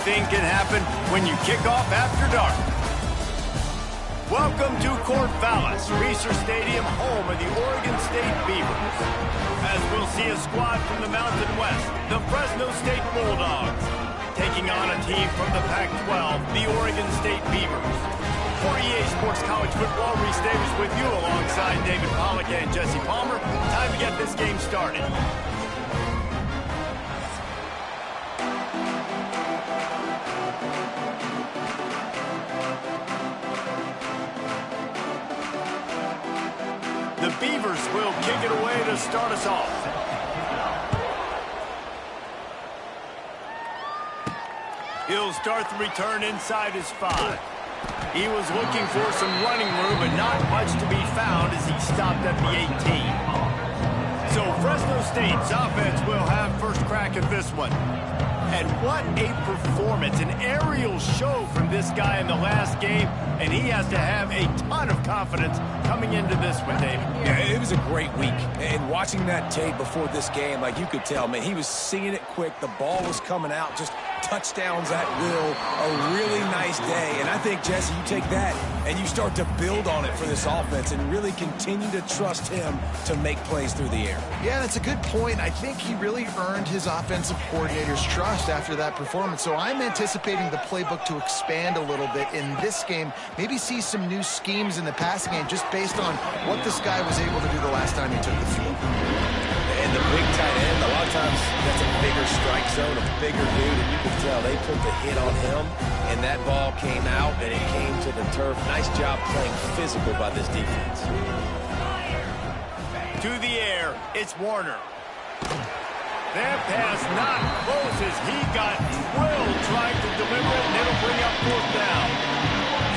Anything can happen when you kick off after dark. Welcome to Corvallis, Research Stadium, home of the Oregon State Beavers. As we'll see a squad from the Mountain West, the Fresno State Bulldogs, taking on a team from the Pac-12, the Oregon State Beavers. For EA Sports College Football, Reese Davis with you alongside David Pollack and Jesse Palmer. Time to get this game started. The Beavers will kick it away to start us off. He'll start the return inside his 5. He was looking for some running room, but not much to be found as he stopped at the 18. So Fresno State's offense will have first crack at this one. And what a performance, an aerial show from this guy in the last game, and he has to have a ton of confidence coming into this one, David. Yeah, it was a great week, and watching that tape before this game, like you could tell, man, he was seeing it quick, the ball was coming out, just touchdowns at will, a really nice day, and I think, Jesse, you take that and you start to build on it for this offense and really continue to trust him to make plays through the air. Yeah, that's a good point. I think he really earned his offensive coordinator's trust after that performance. So I'm anticipating the playbook to expand a little bit in this game, maybe see some new schemes in the passing game just based on what this guy was able to do the last time he took the field. And the big tight end, a lot of times that's a bigger strike zone, a bigger dude, and you can tell they put the hit on him, and that ball came out, and it came to the turf. Nice job playing physical by this defense. To the air, it's Warner. That pass not close as he got drilled trying to deliver it, and it'll bring up 4th down.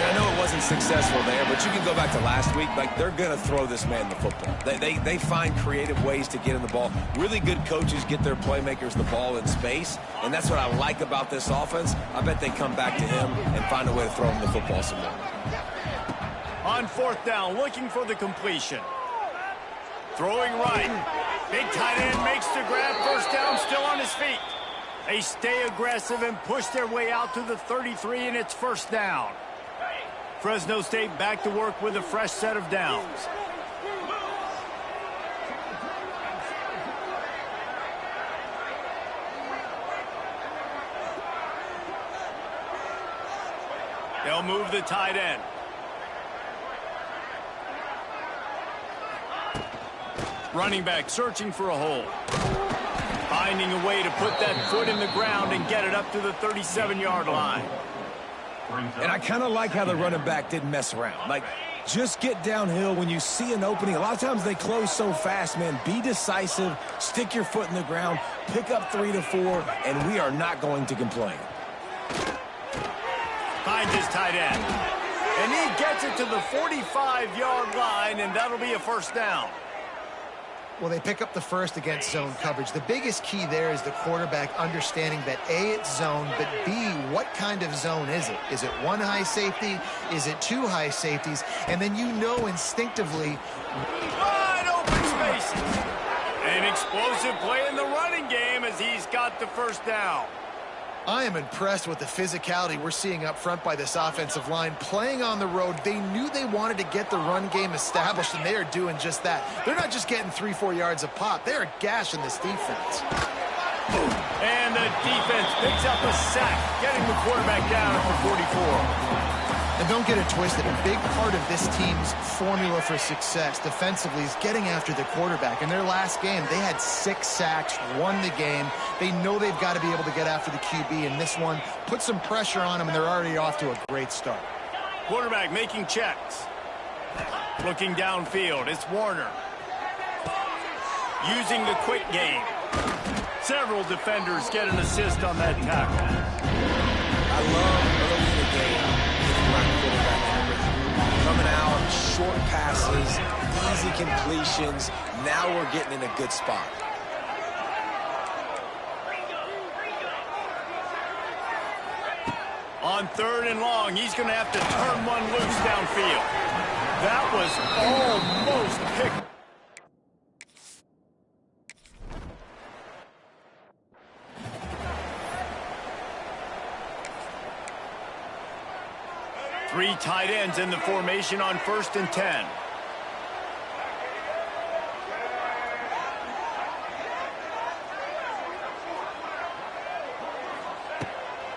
I know it wasn't successful there, but you can go back to last week. Like, they're going to throw this man the football. They find creative ways to get him the ball. Really good coaches get their playmakers the ball in space, and that's what I like about this offense. I bet they come back to him and find a way to throw him the football some more. On 4th down, looking for the completion. Throwing right. Big tight end makes the grab. First down, still on his feet. They stay aggressive and push their way out to the 33, and it's 1st down. Fresno State back to work with a fresh set of downs. They'll move the tight end. Running back searching for a hole. Finding a way to put that foot in the ground and get it up to the 37-yard line. And I kind of like how the running back didn't mess around. Like, just get downhill when you see an opening. A lot of times they close so fast, man. Be decisive, stick your foot in the ground, pick up 3 to 4, and we are not going to complain. Finds his tight end. And he gets it to the 45-yard line, and that'll be a 1st down. Well, they pick up the first against zone coverage. The biggest key there is the quarterback understanding that A, it's zone, but B, what kind of zone is it? Is it 1 high safety? Is it 2 high safeties? And then you know instinctively. Wide open spaces. An explosive play in the running game as he's got the 1st down. I am impressed with the physicality we're seeing up front by this offensive line. Playing on the road, they knew they wanted to get the run game established, and they are doing just that. They're not just getting 3-4 yards a pop. They are gashing this defense. And the defense picks up a sack, getting the quarterback down at the 44. And don't get it twisted. A big part of this team's formula for success defensively is getting after the quarterback. In their last game, they had 6 sacks, won the game. They know they've got to be able to get after the QB, and this one put some pressure on them, and they're already off to a great start. Quarterback making checks. Looking downfield, it's Warner. Using the quick game. Several defenders get an assist on that tackle. I love early in the game. Coming out, short passes, easy completions. Now we're getting in a good spot. On 3rd and long, he's going to have to turn one loose downfield. That was almost picked. Three tight ends in the formation on 1st and 10.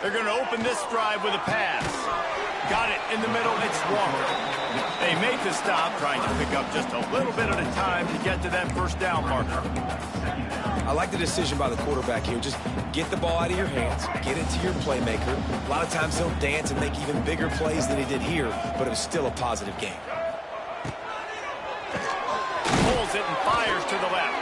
They're going to open this drive with a pass. Got it in the middle. It's Walker. They make the stop, trying to pick up just a little bit at a time to get to that first down marker. I like the decision by the quarterback here. Just get the ball out of your hands, get it to your playmaker. A lot of times he'll dance and make even bigger plays than he did here, but it was still a positive game. Pulls it and fires to the left.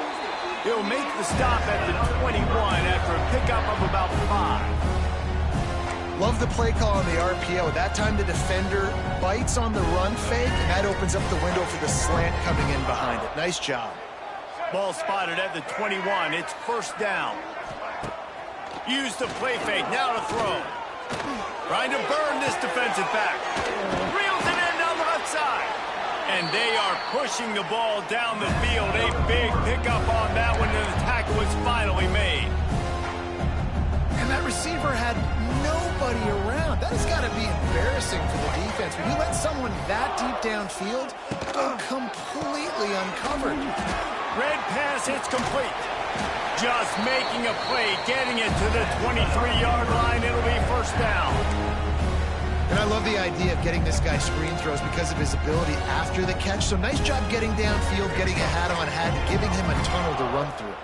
He'll make the stop at the 21 after a pickup of about 5. Love the play call on the RPO. That time the defender bites on the run fake, and that opens up the window for the slant coming in behind it. Nice job. Ball spotted at the 21. It's first down. Use the play fake. Now to throw. Trying to burn this defensive back. Reels it in down the left side. And they are pushing the ball down the field. A big pickup on that one, and the tackle is finally made. And that receiver had nobody around. That has got to be embarrassing for the defense. When you let someone that deep downfield go completely uncovered. Red pass, it's complete. Just making a play, getting it to the 23-yard line. It'll be first down. And I love the idea of getting this guy screen throws because of his ability after the catch. So nice job getting downfield, getting a hat-on-hat, giving him a tunnel to run through.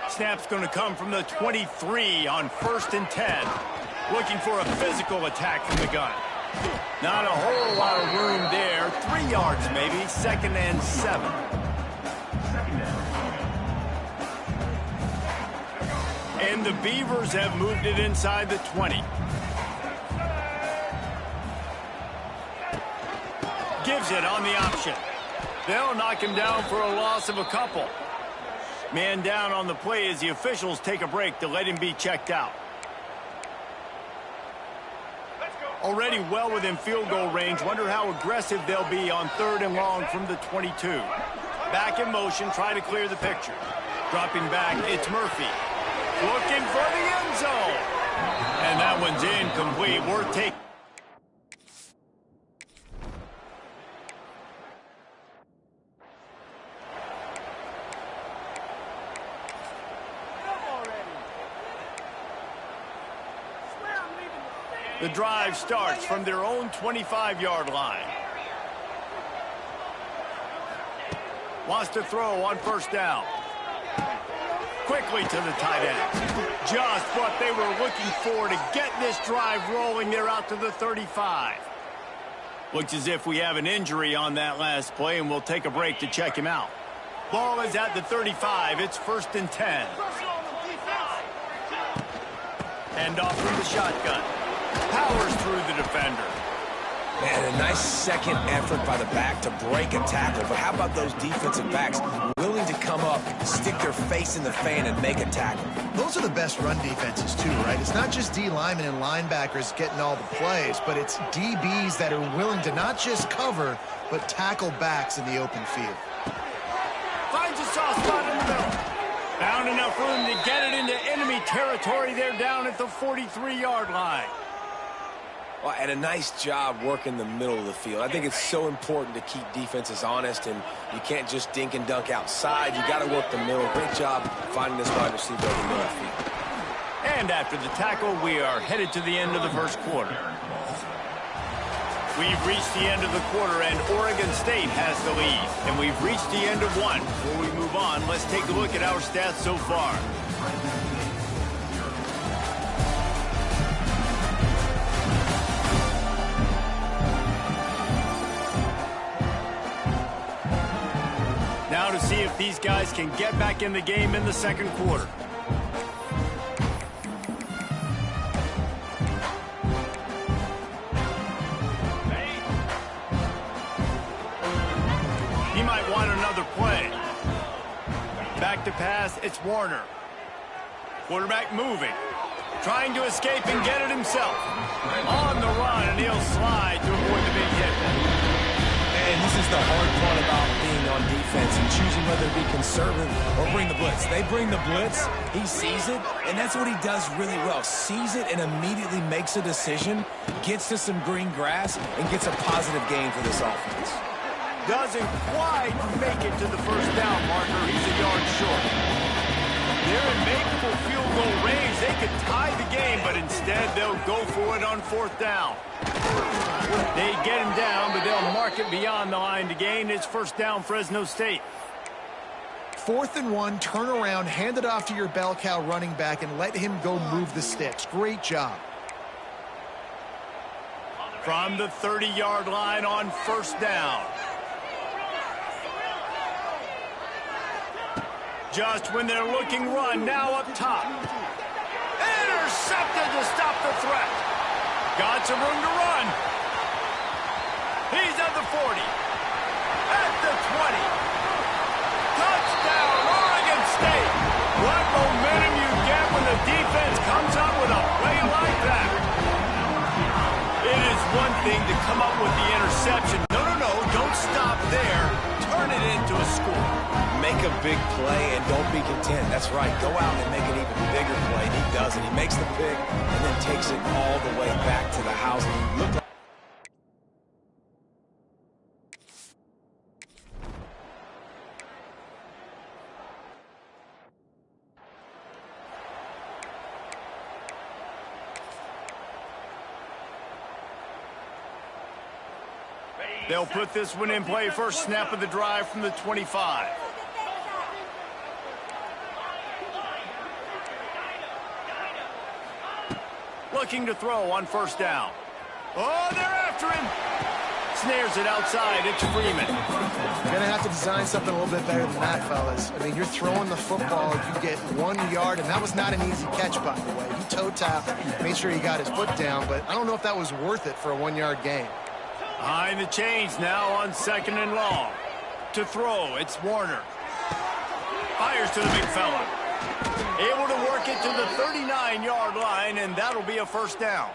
Snap's going to come from the 23 on 1st and 10. Looking for a physical attack from the gun. Not a whole lot of room there. 3 yards maybe, 2nd and 7. And the Beavers have moved it inside the 20. Gives it on the option. They'll knock him down for a loss of a couple. Man down on the play as the officials take a break to let him be checked out. Already well within field goal range. Wonder how aggressive they'll be on 3rd and long from the 22. Back in motion, try to clear the picture. Dropping back, it's Murphy. Looking for the end zone. And that one's incomplete. We're taking... The drive starts from their own 25-yard line. Wants to throw on 1st down. Quickly to the tight end. Just what they were looking for to get this drive rolling. They're out to the 35. Looks as if we have an injury on that last play, and we'll take a break to check him out. Ball is at the 35. It's 1st and 10. Hand off from the shotgun. Powers through the defender. Man, a nice second effort by the back to break a tackle. But how about those defensive backs willing to come up, stick their face in the fan, and make a tackle? Those are the best run defenses, too, right? It's not just D linemen and linebackers getting all the plays, but it's DBs that are willing to not just cover, but tackle backs in the open field. Finds a soft spot in the middle. Found enough room to get it into enemy territory. They're down at the 43-yard line. Well, and a nice job working the middle of the field. I think it's so important to keep defenses honest, and you can't just dink and dunk outside. You got to work the middle. Great job finding this wide receiver over the middle of the field. And after the tackle, we are headed to the end of the first quarter. We've reached the end of the quarter, and Oregon State has the lead. And we've reached the end of one. Before we move on, let's take a look at our stats so far. Now to see if these guys can get back in the game in the second quarter. He might want another play. Back to pass, it's Warner. Quarterback moving. Trying to escape and get it himself. On the run, and he'll slide to avoid the big hit. And this is the hard part about being on defense and choosing whether to be conservative or bring the blitz. They bring the blitz, he sees it, and that's what he does really well. Sees it and immediately makes a decision, gets to some green grass, and gets a positive gain for this offense. Doesn't quite make it to the first down marker. He's a yard short. They're in makeable field goal range. They could tie the game, but instead they'll go for it on fourth down. They get him down, but they'll mark it beyond the line to gain. It's first down, Fresno State. 4th and 1, turn around, hand it off to your bell cow running back, and let him go move the sticks. Great job. From the 30-yard line on first down. Just when they're looking run, now up top. Intercepted to stop the threat. Got some room to run. He's at the 40. At the 20. Touchdown, Oregon State. What momentum you get when the defense comes up with a play like that. It is one thing to come up with the interception. No, don't stop there. Turn it into a score. Make a big play and don't be content. That's right. Go out and make an even bigger play. And he does it. He makes the pick and then takes it all the way back to the house. Look like they'll put this one in play. First snap of the drive from the 25. Looking to throw on first down. Oh, they're after him. Snares it outside. It's Freeman. You're going to have to design something a little bit better than that, fellas. I mean, you're throwing the football, you get 1 yard, and that was not an easy catch, by the way. He toe tapped, made sure he got his foot down, but I don't know if that was worth it for a 1 yard gain. Behind the chains now on second and long. To throw, it's Warner. Fires to the big fella. Able to work it to the 39-yard line, and that'll be a first down.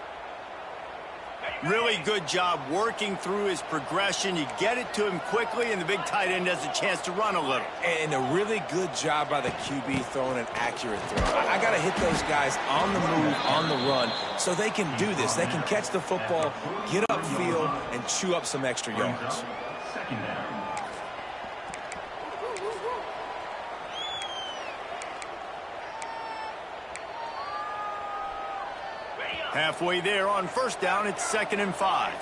Really good job working through his progression. You get it to him quickly, and the big tight end has a chance to run a little. And a really good job by the QB throwing an accurate throw. I got to hit those guys on the move, on the run, so they can do this. They can catch the football, get upfield, and chew up some extra yards. Halfway there on first down, it's 2nd and 5.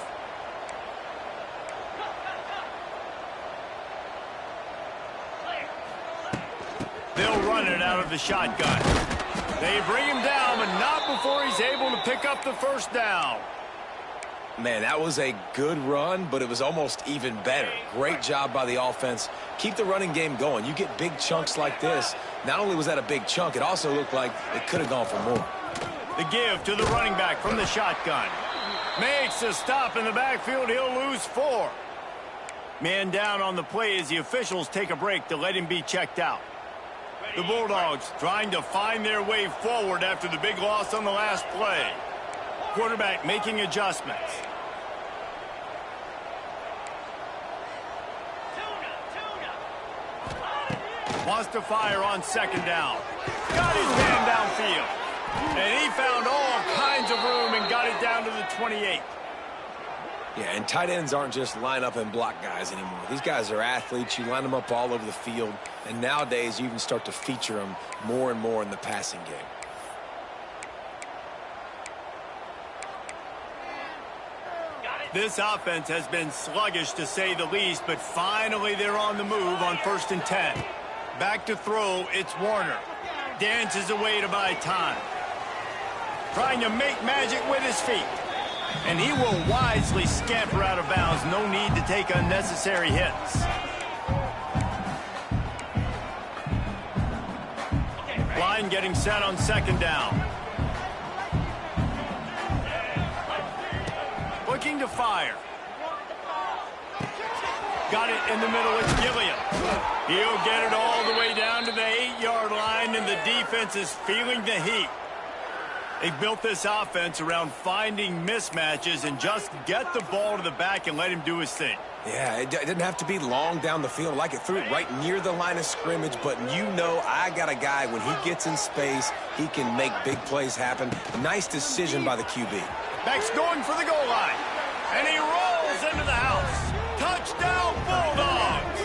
They'll run it out of the shotgun. They bring him down, but not before he's able to pick up the first down. Man, that was a good run, but it was almost even better. Great job by the offense. Keep the running game going. You get big chunks like this. Not only was that a big chunk, it also looked like it could have gone for more. The give to the running back from the shotgun. Makes a stop in the backfield. He'll lose 4. Man down on the play as the officials take a break to let him be checked out. The Bulldogs trying to find their way forward after the big loss on the last play. Quarterback making adjustments. Wants to fire on second down. Got his man downfield. And he found all kinds of room and got it down to the 28. Yeah, and tight ends aren't just line up and block guys anymore. These guys are athletes. You line them up all over the field. And nowadays, you even start to feature them more and more in the passing game. This offense has been sluggish, to say the least, but finally they're on the move on 1st and 10. Back to throw, it's Warner. Dances away to buy time. Trying to make magic with his feet. And he will wisely scamper out of bounds. No need to take unnecessary hits. Line getting set on second down. Looking to fire. Got it in the middle. It's Gilliam. He'll get it all the way down to the 8-yard line, and the defense is feeling the heat. They've built this offense around finding mismatches and just get the ball to the back and let him do his thing. Yeah, it didn't have to be long down the field. Like it threw it right near the line of scrimmage, but you know I got a guy, when he gets in space, he can make big plays happen. Nice decision by the QB. Beck's going for the goal line, and he rolls into the house. Touchdown, Bulldogs!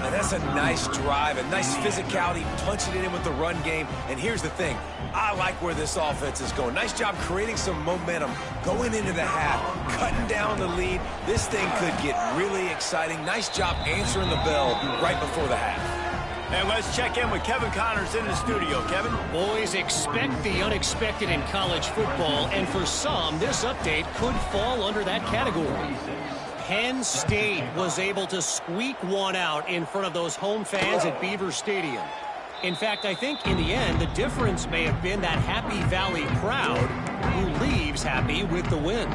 And that's a nice drive, a nice physicality, punching it in with the run game. And here's the thing, I like where this offense is going. Nice job creating some momentum, going into the half, cutting down the lead. This thing could get really exciting. Nice job answering the bell right before the half. And let's check in with Kevin Connors in the studio. Kevin? Boys, expect the unexpected in college football, and for some, this update could fall under that category. Penn State was able to squeak one out in front of those home fans at Beaver Stadium. In fact, I think in the end, the difference may have been that Happy Valley crowd who leaves happy with the win.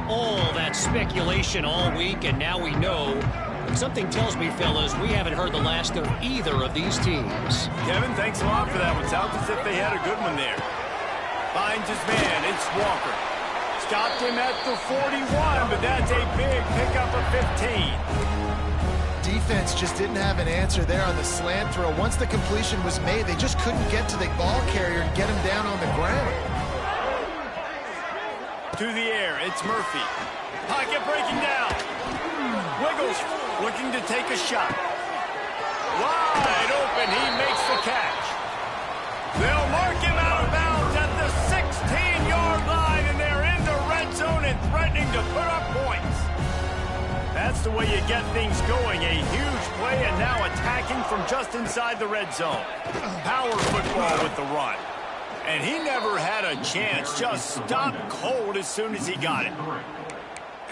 All that speculation all week, and now we know. Something tells me, fellas, we haven't heard the last of either of these teams. Kevin, thanks a lot for that one. Sounds as if they had a good one there. Finds his man. It's Walker. Stopped him at the 41, but that's a big pickup of 15. Defense just didn't have an answer there on the slant throw. Once the completion was made, they just couldn't get to the ball carrier and get him down on the ground. To the air, it's Murphy. Pocket breaking down. Wiggles, looking to take a shot. Wide open, he makes the catch. They'll mark him out of bounds at the 16-yard line, and they're in the red zone and threatening to put up points. That's the way you get things going. A huge play, and now attacking from just inside the red zone. Power football with the run. And he never had a chance. Just stopped cold as soon as he got it.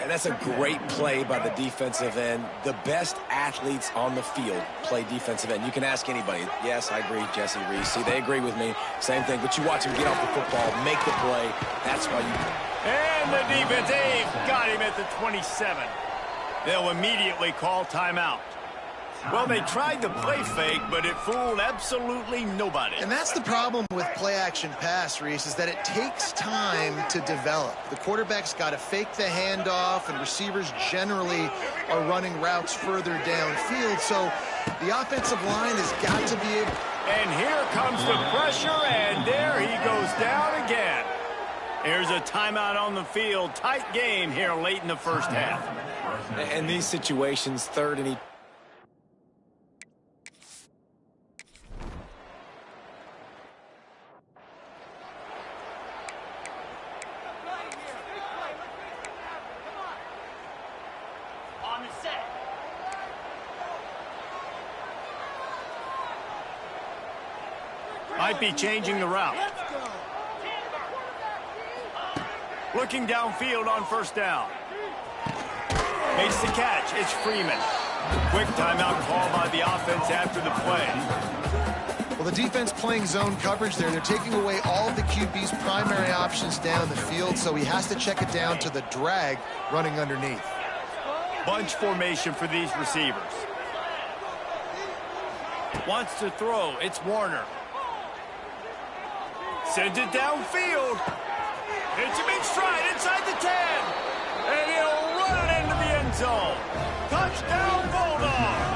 And that's a great play by the defensive end. The best athletes on the field play defensive end. You can ask anybody. Yes, I agree, Jesse Reese. See, they agree with me. Same thing. But you watch him get off the football, make the play. That's why you... And the defense, they've got him at the 27. They'll immediately call timeout. Well, they tried the play fake, but it fooled absolutely nobody. And that's the problem with play-action pass, Reese, is that it takes time to develop. The quarterback's got to fake the handoff, and receivers generally are running routes further downfield. So the offensive line has got to be able... And here comes the pressure, and there he goes down again. Here's a timeout on the field. Tight game here late in the first half. In these situations, third and... Might be changing the route. Looking downfield on first down. Makes the catch. It's Freeman. Quick timeout call by the offense after the play. Well, the defense playing zone coverage there. They're taking away all of the QB's primary options down the field, so he has to check it down to the drag running underneath. Bunch formation for these receivers. Wants to throw. It's Warner. Sends it downfield. Hits him in stride inside the 10. And he'll run it into the end zone. Touchdown, Bulldogs.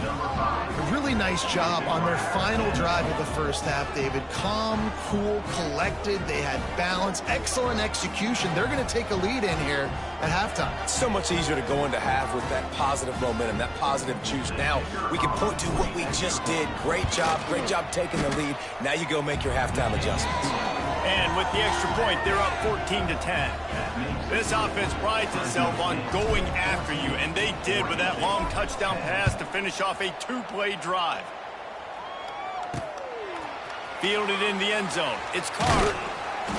A really nice job on their final drive of the first half, David. Calm, cool, collected. They had balance, excellent execution. They're going to take a lead in here at halftime. It's so much easier to go into half with that positive momentum, that positive juice. Now we can point to what we just did. Great job taking the lead. Now you go make your halftime adjustments. And with the extra point, they're up 14-10. This offense prides itself on going after you, and they did with that long touchdown pass to finish off a two-play drive. Fielded in the end zone. It's Carr.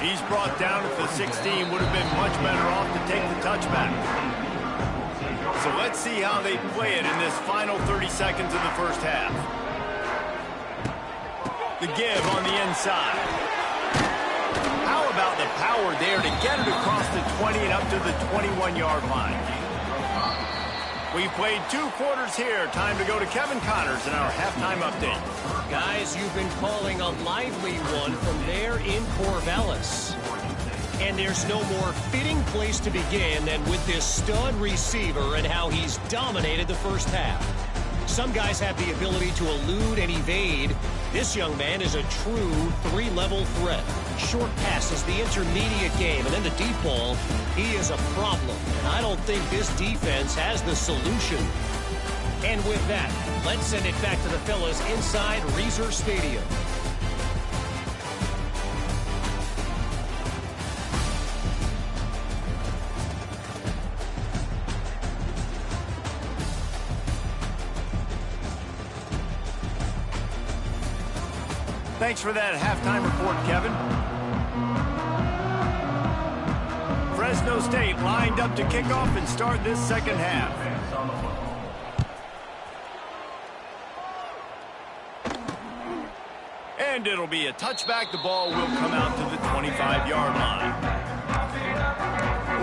He's brought down at the 16. Would have been much better off to take the touchback. So let's see how they play it in this final 30 seconds of the first half. The give on the inside. How about the power there to get it across the 20 and up to the 21-yard line? We played 2 quarters here. Time to go to Kevin Connors in our halftime update. Guys, you've been calling a lively one from there in Corvallis. And there's no more fitting place to begin than with this stud receiver and how he's dominated the first half. Some guys have the ability to elude and evade. This young man is a true 3-level threat. Short passes, the intermediate game, and then the deep ball. He is a problem, and I don't think this defense has the solution. And with that, let's send it back to the fellas inside Reser Stadium. Thanks for that halftime report, Kevin. Fresno State lined up to kick off and start this second half. And it'll be a touchback. The ball will come out to the 25-yard line.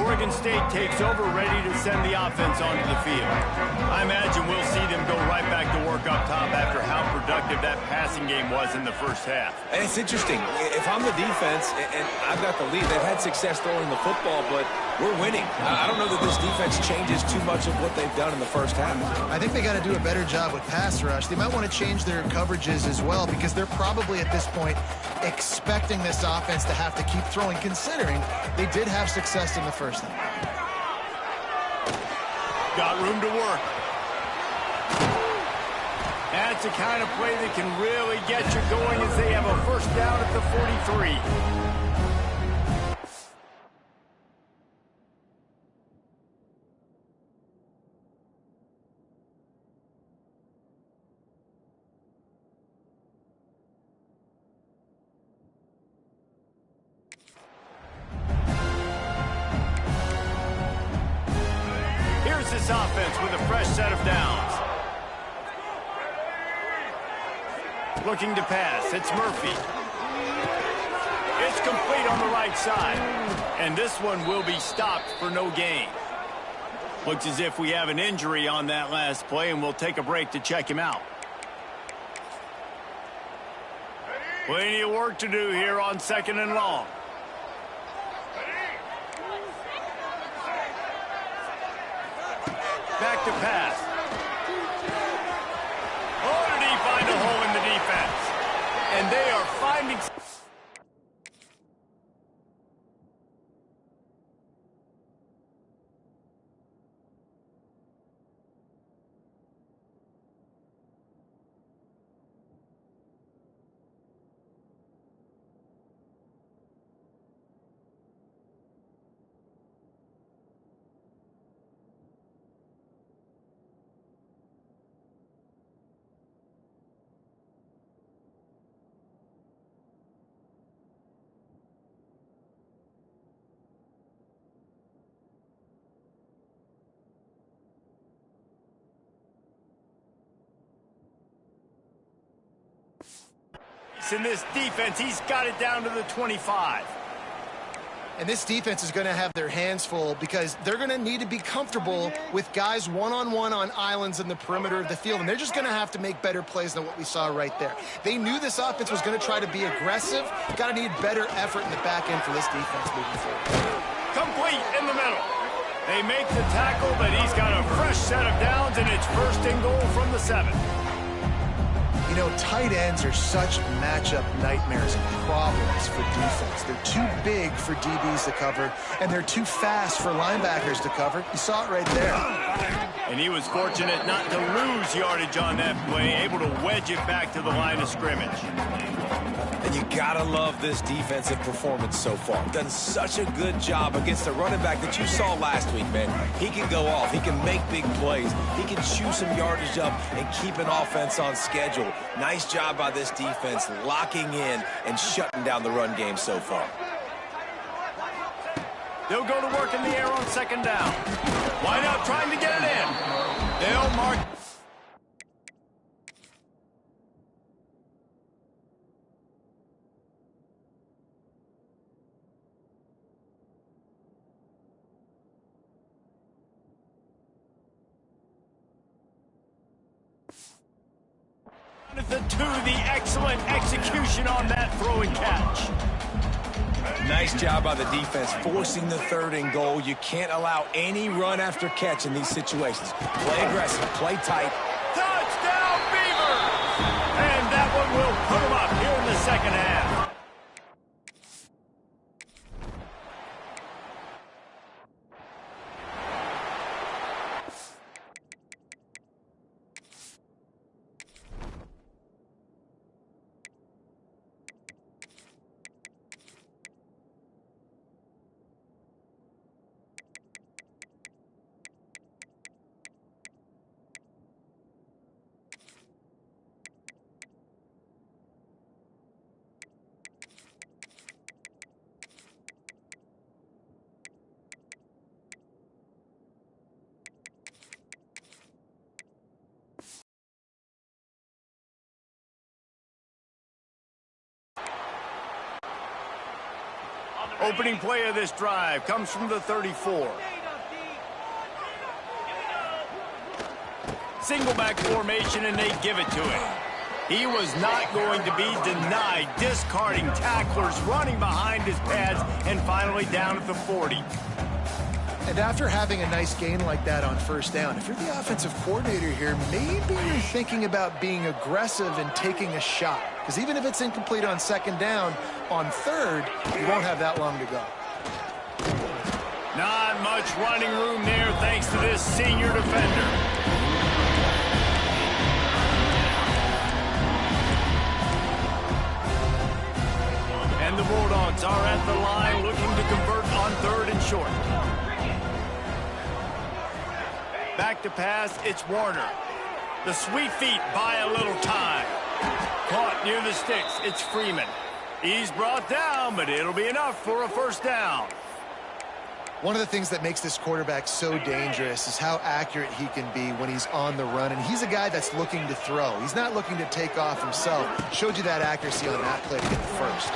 Oregon State takes over, ready to send the offense onto the field. I imagine we'll see them go right back to work up top after how productive that passing game was in the first half. And it's interesting. If I'm the defense and I've got the lead, they've had success throwing the football, but we're winning. I don't know that this defense changes too much of what they've done in the first half. I think they got to do a better job with pass rush. They might want to change their coverages as well because they're probably at this point expecting this offense to have to keep throwing, considering they did have success in the first half. Got room to work. That's the kind of play that can really get you going as they have a first down at the 43. Here's this offense with a fresh set of downs. Looking to pass. It's Murphy. It's complete on the right side. And this one will be stopped for no gain. Looks as if we have an injury on that last play, and we'll take a break to check him out. Plenty of work to do here on 2nd and long. Back to pass. Oh, did he find a hole in the defense? And they are finding... In this defense, he's got it down to the 25. And this defense is going to have their hands full because they're going to need to be comfortable with guys one-on-one on islands in the perimeter of the field, and they're just going to have to make better plays than what we saw right there. They knew this offense was going to try to be aggressive. Got to need better effort in the back end for this defense moving forward. Complete in the middle. They make the tackle, but he's got a fresh set of downs, and it's 1st and goal from the 7. You know, tight ends are such matchup nightmares and problems for defense. They're too big for DBs to cover, and they're too fast for linebackers to cover. You saw it right there. And he was fortunate not to lose yardage on that play, able to wedge it back to the line of scrimmage. And you gotta love this defensive performance so far. Done such a good job against a running back that you saw last week, man. He can go off. He can make big plays. He can chew some yardage up and keep an offense on schedule. Nice job by this defense locking in and shutting down the run game so far. They'll go to work in the air on 2nd down. Wide out trying to get it in. They'll mark... to the excellent execution on that throw and catch. Nice job by the defense forcing the 3rd and goal. You can't allow any run after catch in these situations. Play aggressive, play tight. Touchdown, Beavers! And that one will put them up here in the second half. Opening play of this drive comes from the 34. Single back formation, and they give it to him. He was not going to be denied, discarding tacklers, running behind his pads, and finally down at the 40. And after having a nice gain like that on 1st down, if you're the offensive coordinator here, maybe you're thinking about being aggressive and taking a shot. Because even if it's incomplete on 2nd down, on 3rd, you won't have that long to go. Not much running room there thanks to this senior defender. And the Bulldogs are at the line looking to convert on 3rd and short. Back to pass, it's Warner. The sweet feet buy a little time. Caught near the sticks, it's Freeman. He's brought down, but it'll be enough for a 1st down. One of the things that makes this quarterback so dangerous is how accurate he can be when he's on the run. And he's a guy that's looking to throw. He's not looking to take off himself. Showed you that accuracy on that play to get the 1st.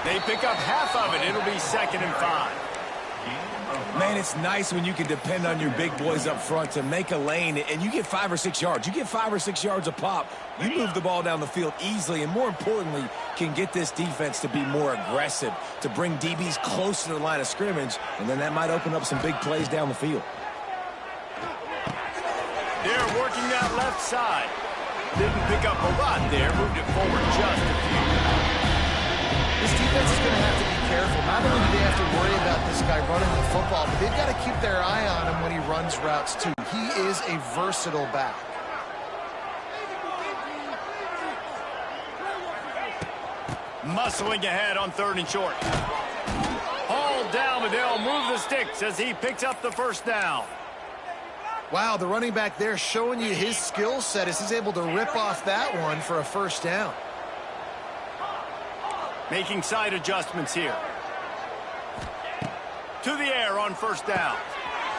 They pick up half of it. It'll be 2nd and 5. Man, it's nice when you can depend on your big boys up front to make a lane, and you get 5 or 6 yards. You get 5 or 6 yards a pop. You move the ball down the field easily, and more importantly, can get this defense to be more aggressive, to bring DBs close to the line of scrimmage, and then that might open up some big plays down the field. They're working that left side. Didn't pick up a lot there. Moved it forward just a few. This defense is going to have to be careful. Not only do they have to worry about this guy running the football, but they've got to keep their eye on him when he runs routes, too. He is a versatile back. Muscling ahead on 3rd and short. Hauled down, but they'll move the sticks as he picks up the 1st down. Wow, the running back there showing you his skill set as he's able to rip off that one for a 1st down. Making side adjustments here. To the air on 1st down.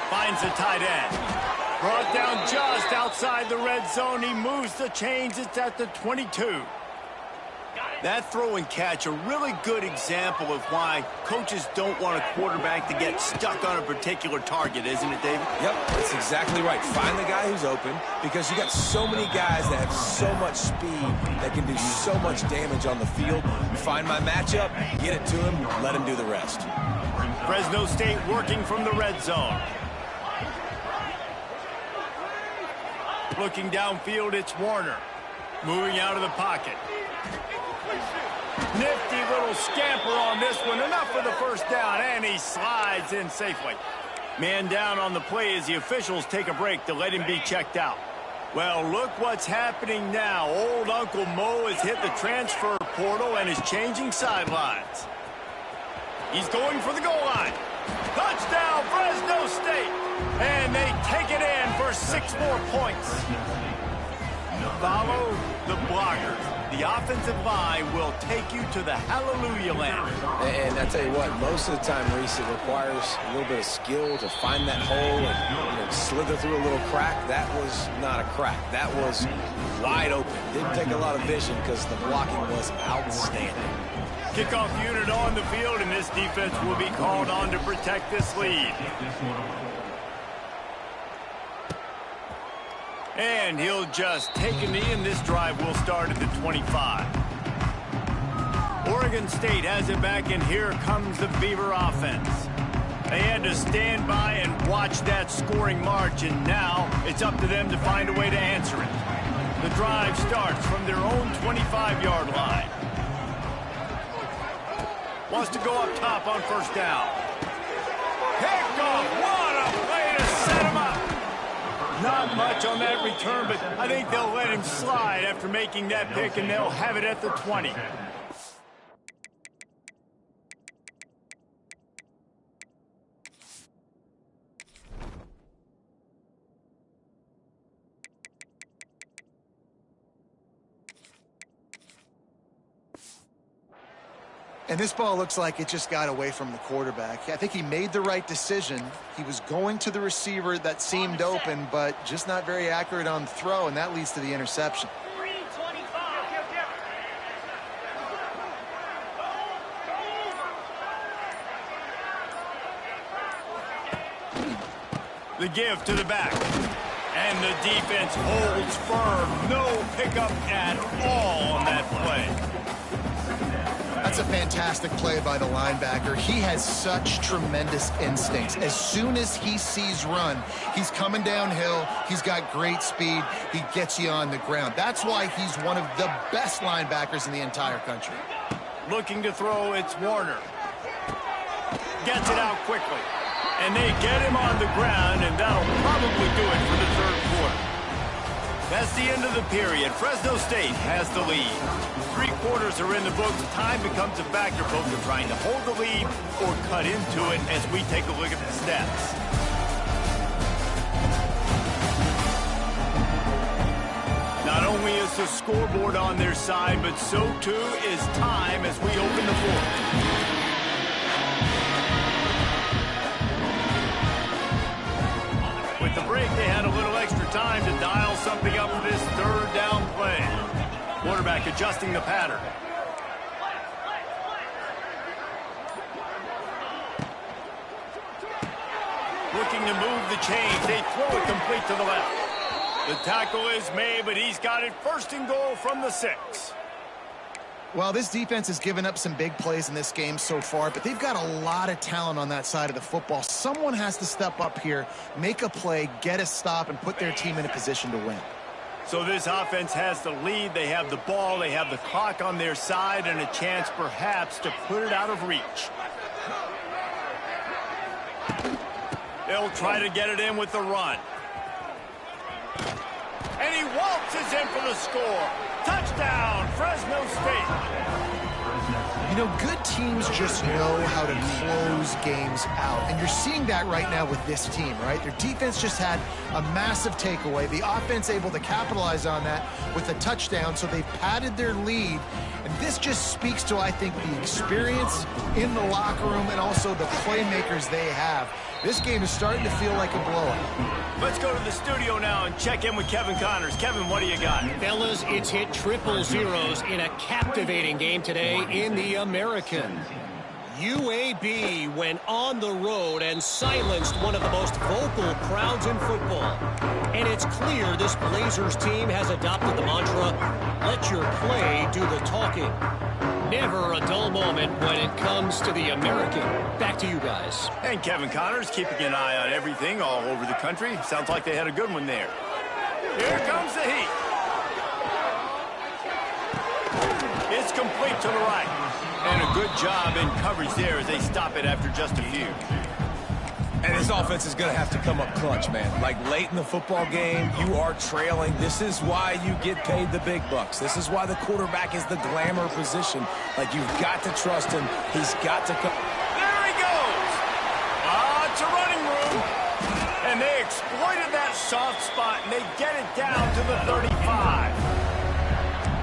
Finds the tight end. Brought down just outside the red zone. He moves the chains. It's at the 22. That throw and catch, a really good example of why coaches don't want a quarterback to get stuck on a particular target, isn't it, David? Yep, that's exactly right. Find the guy who's open, because you got so many guys that have so much speed that can do so much damage on the field. Find my matchup, get it to him, let him do the rest. Fresno State working from the red zone. Looking downfield, it's Warner. Moving out of the pocket. Nifty little scamper on this one. Enough for the 1st down, and he slides in safely. Man down on the play as the officials take a break to let him be checked out. Well, look what's happening now. Old Uncle Mo has hit the transfer portal and is changing sidelines. He's going for the goal line. Touchdown, Fresno State. And they take it in for 6 more points. Follow the blockers. The offensive line will take you to the hallelujah land. And I tell you what, most of the time, Reese, it requires a little bit of skill to find that hole and slither through a little crack. That was not a crack. That was wide open. Didn't take a lot of vision because the blocking was outstanding. Kickoff unit on the field, and this defense will be called on to protect this lead. And he'll just take a knee, and this drive will start at the 25. Oregon State has it back, and here comes the Beaver offense. They had to stand by and watch that scoring march, and now it's up to them to find a way to answer it. The drive starts from their own 25-yard line. Wants to go up top on first down. Pick off. What a way to set him up. Not much on that return, but I think they'll let him slide after making that pick, and they'll have it at the 20. And this ball looks like it just got away from the quarterback. I think he made the right decision. He was going to the receiver that seemed open, but just not very accurate on the throw, and that leads to the interception. The give to the back. And the defense holds firm. No pickup at all on that play. That's a fantastic play by the linebacker. He has such tremendous instincts. As soon as he sees run, he's coming downhill. He's got great speed. He gets you on the ground. That's why he's one of the best linebackers in the entire country. Looking to throw, it's Warner. Gets it out quickly. And they get him on the ground, and that'll probably do it for the third quarter. That's the end of the period. Fresno State has the lead. 3 quarters are in the books. Time becomes a factor. Both are trying to hold the lead or cut into it as we take a look at the stats. Not only is the scoreboard on their side, but so too is time as we open the fourth. With the break, they had a little extra time to dial something up for this third down play. Quarterback adjusting the pattern. Looking to move the chains. They throw it complete to the left. The tackle is made, but he's got it first and goal from the 6. Well, this defense has given up some big plays in this game so far, but they've got a lot of talent on that side of the football. Someone has to step up here, make a play, get a stop, and put their team in a position to win. So this offense has the lead. They have the ball. They have the clock on their side and a chance perhaps to put it out of reach. They'll try to get it in with the run. And he waltzes in for the score. Touchdown, Fresno State. You know, good teams just know how to close games out. And you're seeing that right now with this team, right? Their defense just had a massive takeaway. The offense able to capitalize on that with a touchdown, so they've padded their lead. And this just speaks to, I think, the experience in the locker room and also the playmakers they have. This game is starting to feel like a blowout. Let's go to the studio now and check in with Kevin Connors. Kevin, what do you got? Fellas, it's hit triple zeros in a captivating game today in the American. UAB went on the road and silenced one of the most vocal crowds in football. And it's clear this Blazers team has adopted the mantra, let your play do the talking. Never a dull moment when it comes to the American. Back to you guys. And Kevin Connors keeping an eye on everything all over the country. Sounds like they had a good one there. Here comes the heat. It's complete to the right. And a good job in coverage there as they stop it after just a few. And this offense is going to have to come up clutch, man. Like late in the football game, you are trailing. This is why you get paid the big bucks. This is why the quarterback is the glamour position. Like, you've got to trust him. He's got to come. There he goes. It's a running room. And they exploited that soft spot, and they get it down to the 35.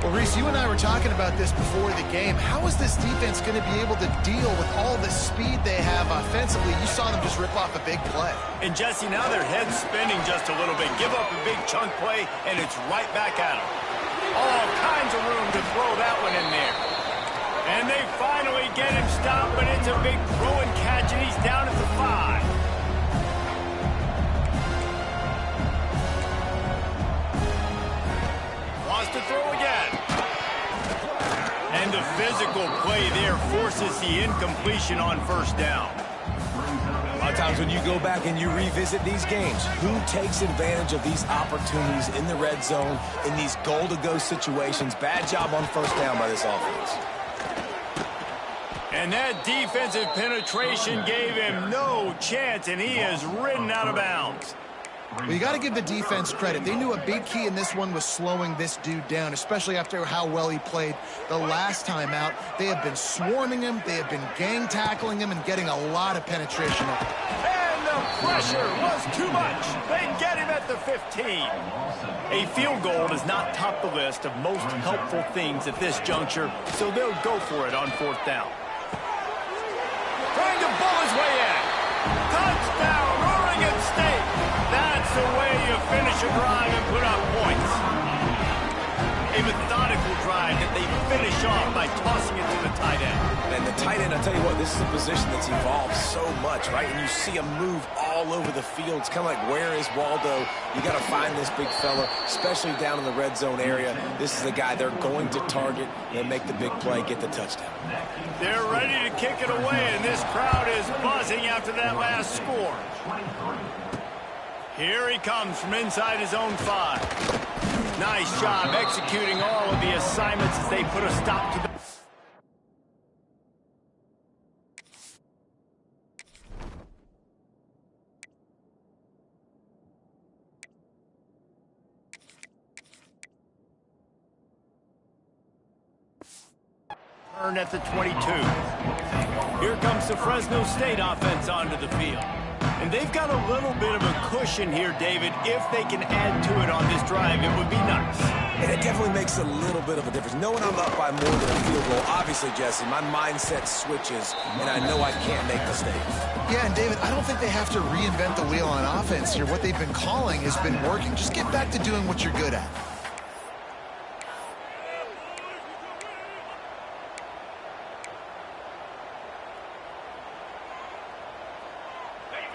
Well, Reese, you and I were talking about this before the game. How is this defense going to be able to deal with all the speed they have offensively? You saw them just rip off a big play. And, Jesse, now their head's spinning just a little bit. Give up a big chunk play, and it's right back at them. All kinds of room to throw that one in there. And they finally get him stopped, but it's a big throw and catch, and he's down at the 5. incompletion on first down. A lot of times when you go back and you revisit these games, who takes advantage of these opportunities in the red zone, in these goal-to-go situations? Bad job on first down by this offense. And that defensive penetration gave him no chance, and he is ridden out of bounds. Well, you got to give the defense credit. They knew a big key in this one was slowing this dude down, especially after how well he played the last time out. They have been swarming him. They have been gang tackling him and getting a lot of penetration. And the pressure was too much. They get him at the 15. A field goal does not top the list of most helpful things at this juncture, so they'll go for it on fourth down. Trying to bull his way in. Touchdown, Oregon State. That's the way you finish a drive and put up points. A methodical drive that they finish off by tossing it to the tight end. And the tight end, I'll tell you what, this is a position that's evolved so much, right? And you see him move all over the field. It's kind of like, where is Waldo? You got to find this big fella, especially down in the red zone area. This is the guy they're going to target and make the big play, get the touchdown. They're ready to kick it away, and this crowd is buzzing after that last score. Here he comes from inside his own 5. Nice job executing all of the assignments as they put a stop to the... Turn at the 22. Here comes the Fresno State offense onto the field. And they've got a little bit of a cushion here, David. If they can add to it on this drive, it would be nice. And it definitely makes a little bit of a difference. Knowing I'm up by more than a field goal, obviously, Jesse, my mindset switches, and I know I can't make mistakes. Yeah, and David, I don't think they have to reinvent the wheel on offense here. What they've been calling has been working. Just get back to doing what you're good at.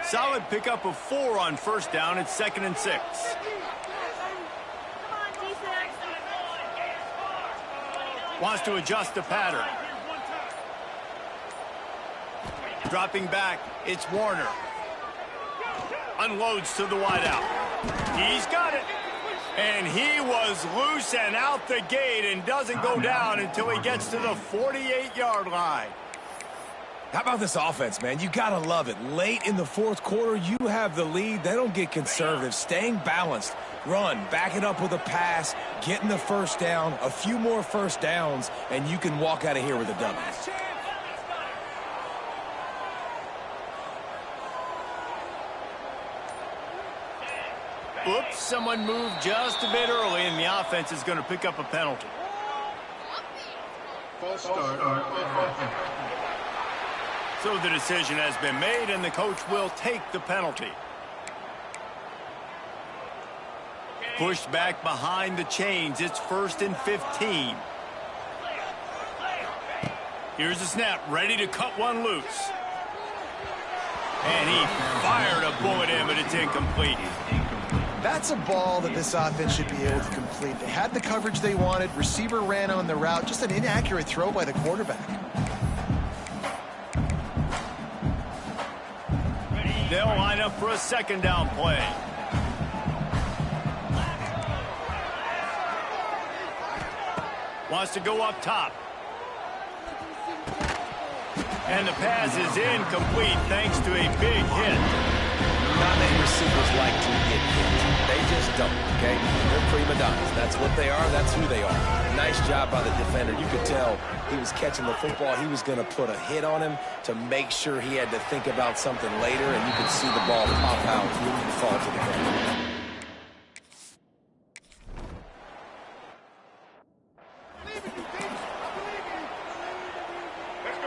Solid pickup of 4 on first down. It's 2nd and 6. Wants to adjust the pattern. Dropping back, it's Warner. Unloads to the wideout. He's got it. And he was loose and out the gate and doesn't go down until he gets to the 48-yard line. How about this offense, man? You got to love it. Late in the fourth quarter, you have the lead. They don't get conservative. Staying balanced. Run, back it up with a pass, getting the first down, a few more first downs, and you can walk out of here with a W. Oops, someone moved just a bit early, and the offense is going to pick up a penalty. False start. So the decision has been made, and the coach will take the penalty. Pushed back behind the chains. It's 1st and 15. Here's the snap, ready to cut one loose. And he fired a bullet in, but it's incomplete. That's a ball that this offense should be able to complete. They had the coverage they wanted. Receiver ran on the route. Just an inaccurate throw by the quarterback. They'll line up for a 2nd down play. Wants to go up top. And the pass is incomplete thanks to a big hit. Not many receivers like to get hit. They just don't, okay? They're prima donnas. That's what they are. That's who they are. Nice job by the defender. You could tell he was catching the football. He was going to put a hit on him to make sure he had to think about something later, and you could see the ball pop out and fall to the ground.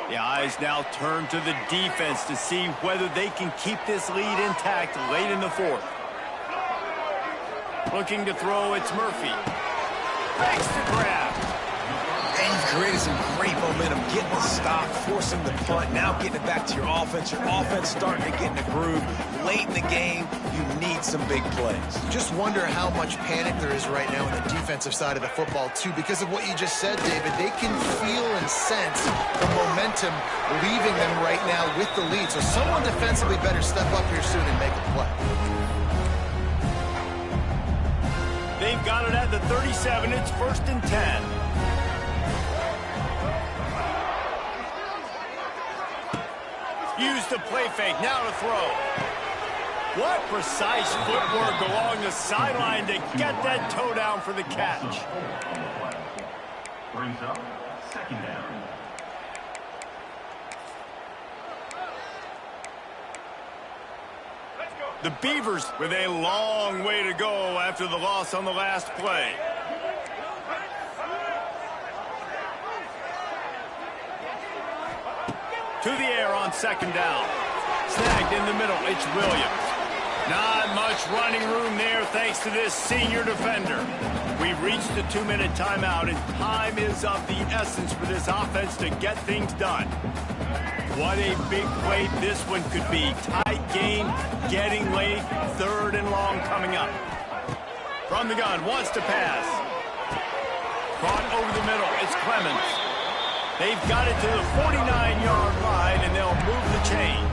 The eyes now turn to the defense to see whether they can keep this lead intact late in the 4th. Looking to throw, it's Murphy. Makes the grab. And you've created some great momentum, getting the stop, forcing the punt, now getting it back to your offense. Your offense starting to get in a groove. Late in the game, you need some big plays. Just wonder how much panic there is right now on the defensive side of the football, too, because of what you just said, David. They can feel and sense the momentum leaving them right now with the lead. So someone defensively better step up here soon and make a play. They've got it at the 37. It's 1st and 10. Use the play fake. Now to throw. What precise footwork along the sideline to get that toe down for the catch. Brings up 2nd down. The Beavers with a long way to go after the loss on the last play. To the air on 2nd down. Snagged in the middle. It's Williams. Not much running room there thanks to this senior defender. We've reached the 2-minute timeout, and time is of the essence for this offense to get things done. What a big play this one could be. Tight game, getting late, 3rd and long coming up. From the gun, wants to pass. Brought over the middle, it's Clemens. They've got it to the 49-yard line, and they'll move the chains.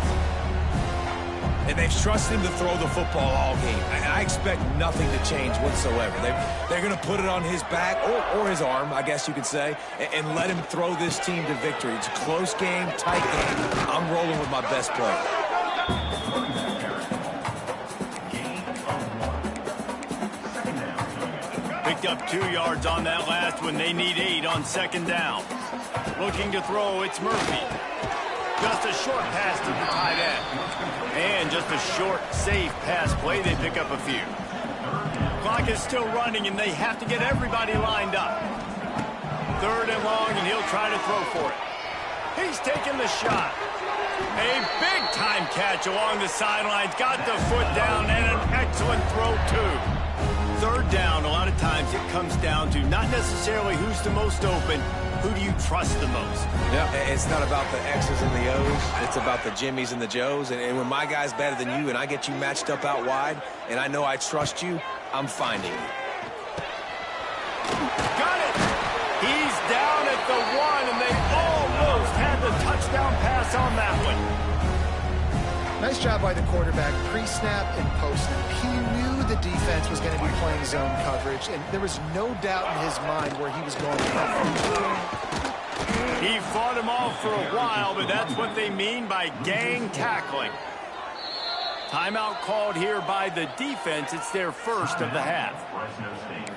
And they've trusted him to throw the football all game. And I expect nothing to change whatsoever. They're going to put it on his back, or his arm, I guess you could say, and let him throw this team to victory. It's a close game, tight game. I'm rolling with my best player. Picked up 2 yards on that last one. They need 8 on 2nd down. Looking to throw, it's Murphy. Just a short pass to the tight end. And just a short, safe pass play. They pick up a few. Clock is still running, and they have to get everybody lined up. 3rd and long, and he'll try to throw for it. He's taking the shot. A big-time catch along the sidelines. Got the foot down, and an excellent throw, too. 3rd down, a lot of times it comes down to not necessarily who's the most open, who do you trust the most? Yeah, it's not about the X's and the O's. It's about the Jimmies and the Joes. And when my guy's better than you and I get you matched up out wide and I know I trust you, I'm finding you. Got it! He's down at the 1, and they almost had the touchdown pass on that one. Nice job by the quarterback, pre-snap and post-snap. He knew the defense was going to be playing zone coverage, and there was no doubt in his mind where he was going to come. He fought him off for a while, but that's what they mean by gang tackling. Timeout called here by the defense. It's their first of the half. Fresno State.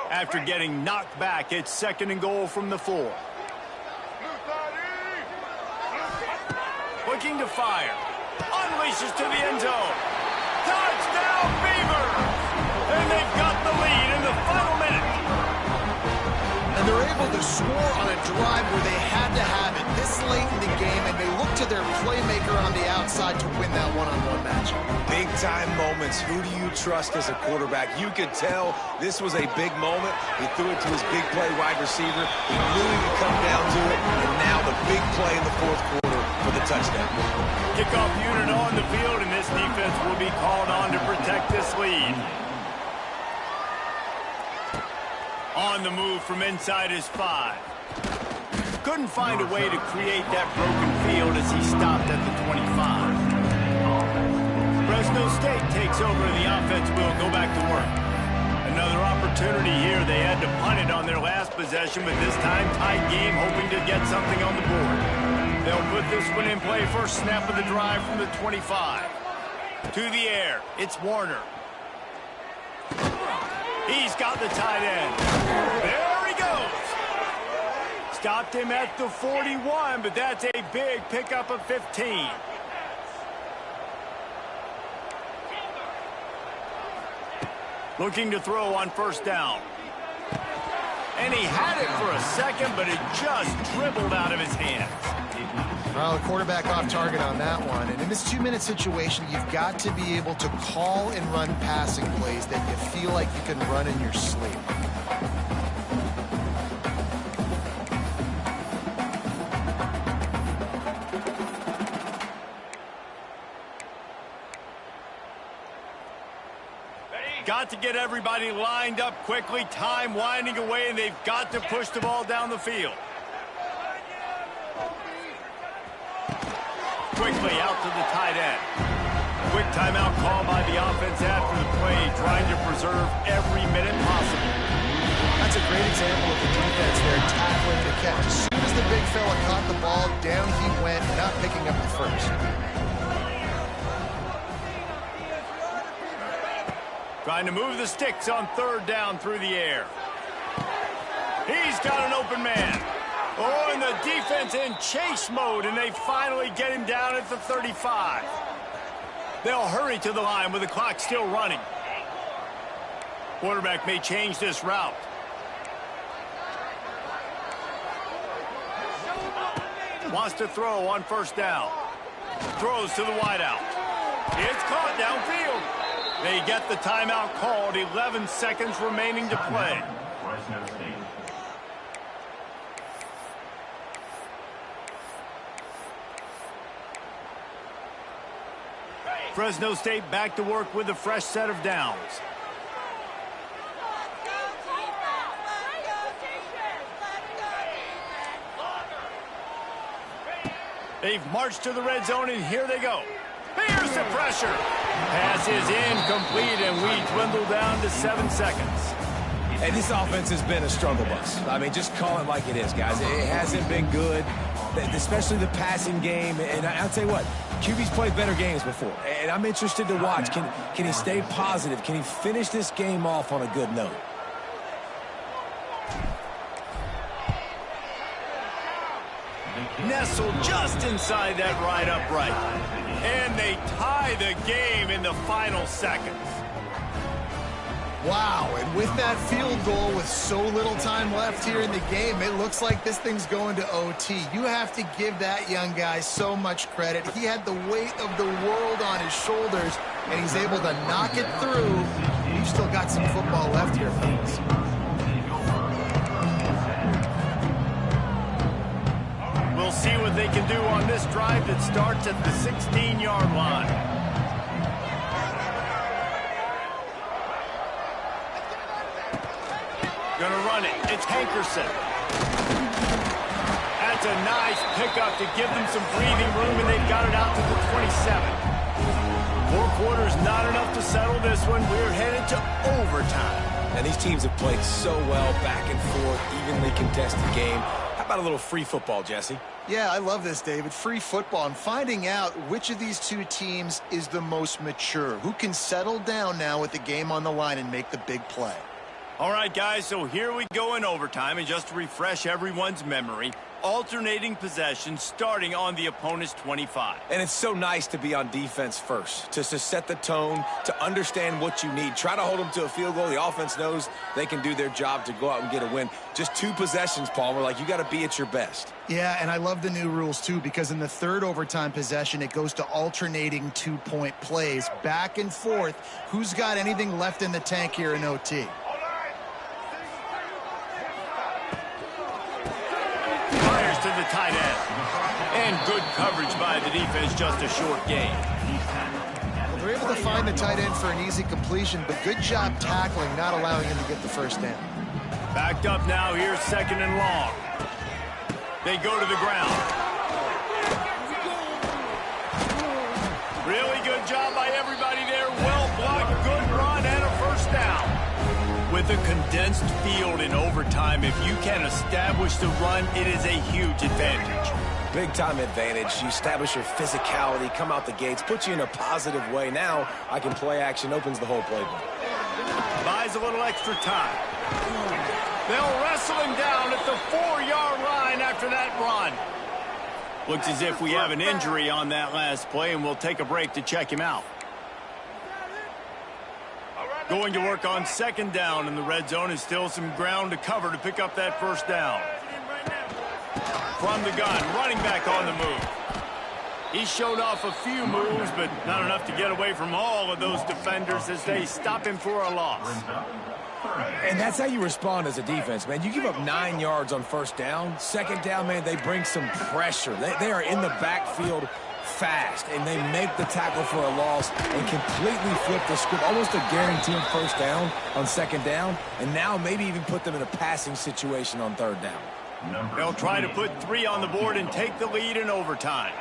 After getting knocked back, it's 2nd and goal from the 4. Looking to fire. Unleashes to the end zone. Touchdown, Beavers! And they've got the lead in the final minute. And they're able to score on a drive where they had to have it this late in the game, and they look to their playmaker on the outside to win that one-on-one matchup. Big-time moments. Who do you trust as a quarterback? You could tell this was a big moment. He threw it to his big play wide receiver. He knew he would come down to it, and now the big play in the 4th quarter for the touchdown. Kickoff unit on the field, and this defense will be called on to protect this lead. On the move from inside his 5. Couldn't find a way to create that broken field as he stopped at the 25. Fresno State takes over, and the offense will go back to work. Another opportunity here. They had to punt it on their last possession, but this time tight game, hoping to get something on the board. They'll put this one in play. First snap of the drive from the 25. To the air, it's Warner. He's got the tight end. There he goes. Stopped him at the 41, but that's a big pickup of 15. Looking to throw on 1st down. And he had it for a second, but it just dribbled out of his hands. Well, the quarterback off target on that one. And in this 2-minute situation, you've got to be able to call and run passing plays that you feel like you can run in your sleep. Got to get everybody lined up quickly, time winding away, and they've got to push the ball down the field. Quickly out to the tight end. Quick timeout call by the offense after the play, trying to preserve every minute possible. That's a great example of the defense there, tackling the catch. As soon as the big fella caught the ball, down he went, not picking up the first. Trying to move the sticks on third down through the air. He's got an open man. Oh, and the defense in chase mode, and they finally get him down at the 35. They'll hurry to the line with the clock still running. Quarterback may change this route. Wants to throw on first down. Throws to the wideout. It's caught downfield. They get the timeout called. 11 seconds remaining to play. Fresno State. Fresno State back to work with a fresh set of downs. They've marched to the red zone, and here they go. Here's the pressure. Pass is incomplete, and we dwindle down to 7 seconds. And this offense has been a struggle bus. I mean, just call it like it is, guys. It hasn't been good, especially the passing game. And I'll tell you what, QB's played better games before. And I'm interested to watch. Can he stay positive? Can he finish this game off on a good note? Nestled just inside that right upright. And they tie the game in the final seconds. Wow, and with that field goal with so little time left here in the game, it looks like this thing's going to OT. You have to give that young guy so much credit. He had the weight of the world on his shoulders, and he's able to knock it through. You've still got some football left here, folks. We'll see what they can do on this drive that starts at the 16-yard line. Gonna run it. It's Hankerson. That's a nice pickup to give them some breathing room, and they've got it out to the 27. 4 quarters, not enough to settle this one. We're headed to overtime. And these teams have played so well, back and forth, evenly contested game. How about a little free football, Jesse? Yeah, I love this, David. Free football. I'm finding out which of these two teams is the most mature, who can settle down now with the game on the line and make the big play. All right, guys, so here we go in overtime, and just to refresh everyone's memory, alternating possession starting on the opponent's 25. And it's so nice to be on defense first, to set the tone, to understand what you need. Try to hold them to a field goal. The offense knows they can do their job to go out and get a win. Just 2 possessions, Palmer, like you got to be at your best. Yeah, and I love the new rules, too, because in the third overtime possession, it goes to alternating 2-point plays, back and forth. Who's got anything left in the tank here in OT? Fires to the tight end. And good coverage by the defense, just a short gain. Well, they're able to find the tight end for an easy completion, but good job tackling, not allowing him to get the first down. Backed up now, here's 2nd and long. They go to the ground. Really good job by everybody there. Well blocked, good run, and a first down. With a condensed field in overtime, if you can establish the run, it is a huge advantage. Big-time advantage. You establish your physicality, come out the gates, put you in a positive way. Now I can play action, opens the whole playbook. Buys a little extra time. They'll wrestle him down at the 4-yard line after that run. Looks as if we have an injury on that last play, and we'll take a break to check him out. Going to work on second down in the red zone is still some ground to cover to pick up that first down. From the gun, running back on the move. He showed off a few moves, but not enough to get away from all of those defenders as they stop him for a loss. And that's how you respond as a defense, man. You give up 9 yards on first down. Second down, man, they bring some pressure. They are in the backfield fast, and they make the tackle for a loss and completely flip the script, almost a guaranteed first down on second down, and now maybe even put them in a passing situation on third down. They'll try to put 3 on the board and take the lead in overtime.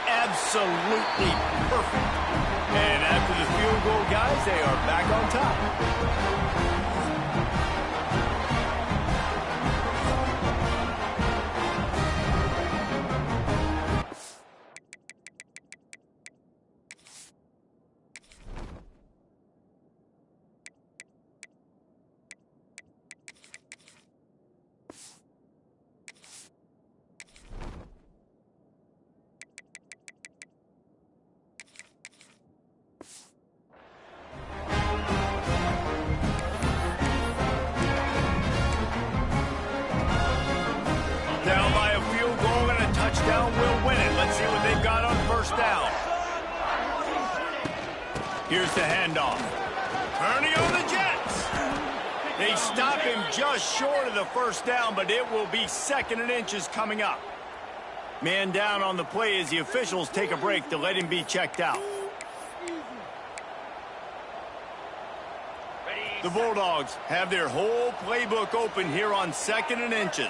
Absolutely perfect. And after the field goal, guys, they are back on top. Down by a field goal and a touchdown will win it. Let's see what they've got on first down. Here's the handoff. Turning on the Jets. They stop him just short of the first down, but it will be 2nd and inches coming up. Man down on the play as the officials take a break to let him be checked out. The Bulldogs have their whole playbook open here on 2nd and inches.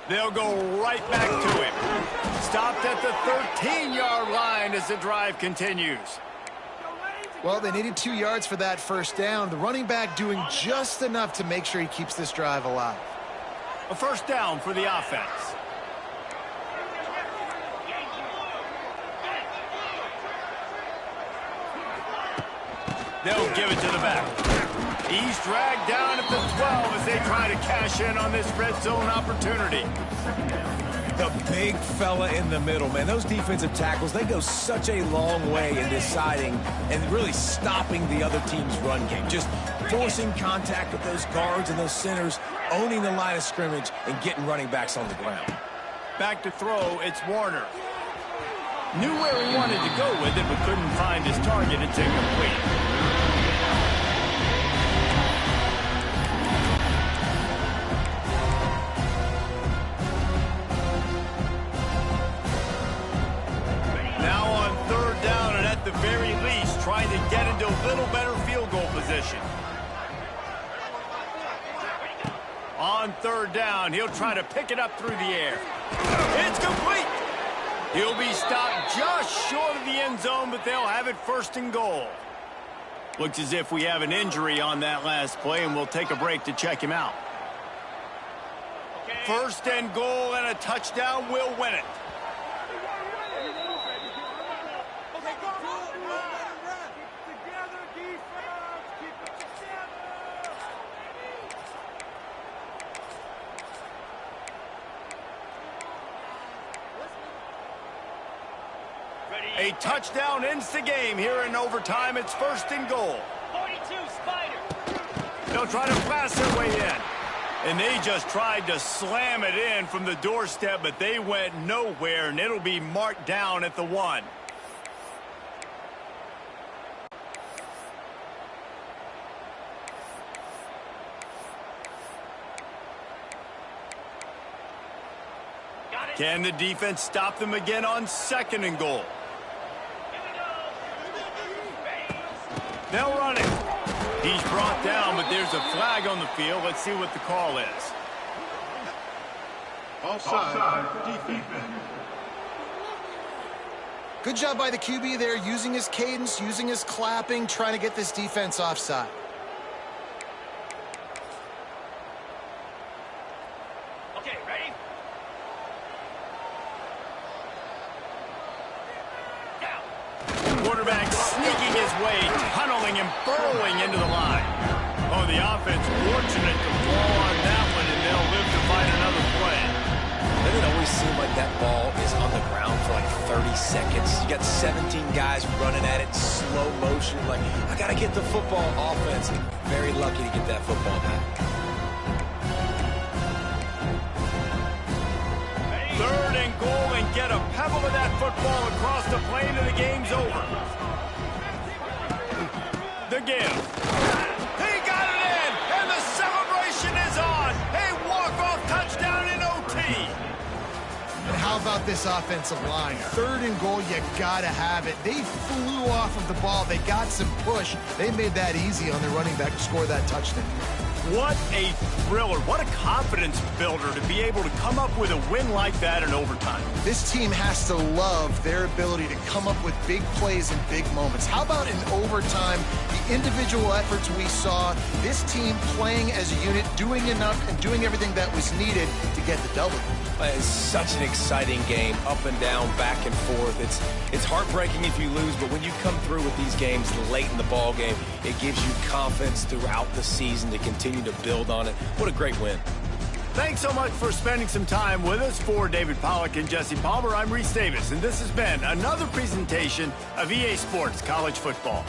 They'll go right back to him. Stopped at the 13-yard line as the drive continues. Well, they needed 2 yards for that first down. The running back doing just enough to make sure he keeps this drive alive. A first down for the offense. They'll give it to the back. He's dragged down at the 12 as they try to cash in on this red zone opportunity. The big fella in the middle, man. Those defensive tackles, they go such a long way in deciding and really stopping the other team's run game. Just forcing contact with those guards and those centers, owning the line of scrimmage, and getting running backs on the ground. Back to throw, it's Warner. Knew where he wanted to go with it, but couldn't find his target. It's incomplete. At the very least, trying to get into a little better field goal position. On third down, he'll try to pick it up through the air. It's complete. He'll be stopped just short of the end zone, but they'll have it 1st and goal. Looks as if we have an injury on that last play, and we'll take a break to check him out. 1st and goal, and a touchdown will win it. A touchdown ends the game here in overtime. It's 1st and goal. 42, Spider. They'll try to blast their way in. And they just tried to slam it in from the doorstep, but they went nowhere, and it'll be marked down at the 1. Can the defense stop them again on 2nd and goal? They'll run it. He's brought down, but there's a flag on the field. Let's see what the call is. Offside. Defense. Good job by the QB there, using his cadence, using his clapping, trying to get this defense offside. Okay, ready? Quarterback sneaking his way, tunneling and burrowing into the line. Oh, the offense fortunate to fall on that one, and they'll live to fight another play. Doesn't it always seem like that ball is on the ground for like 30 seconds? You got 17 guys running at it, slow motion. Like, I got to get the football. Offense, very lucky to get that football back. Third and goal, and get a pebble of that football across the plane and the game's over. The give. He got it in, and the celebration is on. A walk-off touchdown in OT. And how about this offensive line? Third and goal, you gotta have it. They flew off of the ball. They got some push. They made that easy on their running back to score that touchdown. What a thriller. What a confidence builder to be able to come up with a win like that in overtime. This team has to love their ability to come up with big plays and big moments. How about in overtime, the individual efforts we saw, this team playing as a unit, doing enough and doing everything that was needed to get the W. It's such an exciting game, up and down, back and forth. It's heartbreaking if you lose, but when you come through with these games late in the ball game, it gives you confidence throughout the season to continue to build on it. What a great win. Thanks so much for spending some time with us. For David Pollack and Jesse Palmer, I'm Reese Davis, and this has been another presentation of EA Sports College Football.